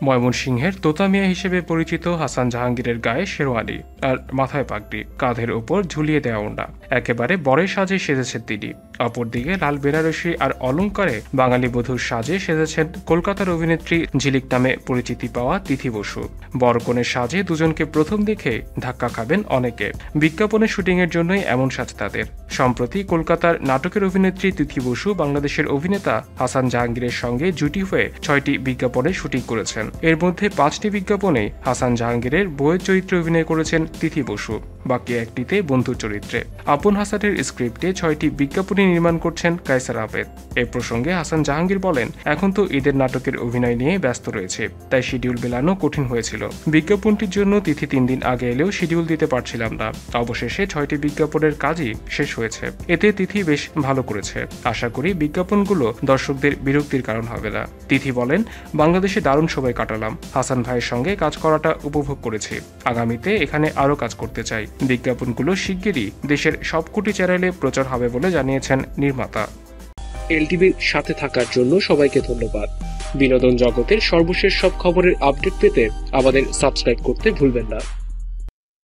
ময়মনসিংহের তোতা মিয়া হিসেবে পরিচিত হাসান জাহাঙ্গীরের গায়ে শেরওয়ানি আর মাথায় পাগড়ি, কাঁধের ওপর ঝুলিয়ে দেওয়া ওড়না, একেবারে বরের সাজে সেজেছেন তিনি। অপরদিকে লাল বেনারসি আর অলংকারে বাঙালি বধূর সাজে সেজেছেন কলকাতার অভিনেত্রী ঝিলিক নামে পরিচিতি পাওয়া তিথি বসু। বরকনের সাজে দুজনকে প্রথম দেখে ধাক্কা খাবেন অনেকে। বিজ্ঞাপনের শুটিংয়ের জন্যই এমন সাজ তাদের। সম্প্রতি কলকাতার নাটকের অভিনেত্রী তিথি বসু বাংলাদেশের অভিনেতা হাসান জাহাঙ্গীরের সঙ্গে জুটি হয়ে 6টি বিজ্ঞাপনে শুটিং করেছেন। এর মধ্যে 5টি বিজ্ঞাপনে হাসান জাহাঙ্গীরের বউয়ের চরিত্রে অভিনয় করেছেন তিথি বসু, বাকি একটিতে বন্ধুর চরিত্রে। আপন হাসানের স্ক্রিপ্টে 6টি বিজ্ঞাপনী নির্মাণ করছেন কায়সার আহমেদ। এ প্রসঙ্গে হাসান জাহাঙ্গীর বলেন, এখন তো ঈদের নাটকের অভিনয় নিয়ে ব্যস্ত রয়েছে, তাই শিডিউল মেলানো কঠিন হয়েছিল। বিজ্ঞাপনটির জন্য তিথি 3 দিন আগে এলেও শিডিউল দিতে পারছিলাম না। অবশেষে 6টি বিজ্ঞাপনের কাজই শেষ হয়েছে। এতে তিথি বেশ ভালো করেছে। আশা করি বিজ্ঞাপনগুলো দর্শকদের বিরক্তির কারণ হবে না। তিথি বলেন, বাংলাদেশে দারুণ সময় কাটালাম। হাসান ভাইয়ের সঙ্গে কাজ করাটা উপভোগ করেছি। আগামীতে এখানে আরও কাজ করতে চাই। বিজ্ঞাপনগুলো শিগগিরই দেশের সবকটি চ্যানেলে প্রচার হবে বলে জানিয়েছেন নির্মাতা। এলটিভির সাথে থাকার জন্য সবাইকে ধন্যবাদ। বিনোদন জগতের সর্বশেষ সব খবরের আপডেট পেতে আমাদের সাবস্ক্রাইব করতে ভুলবেন না।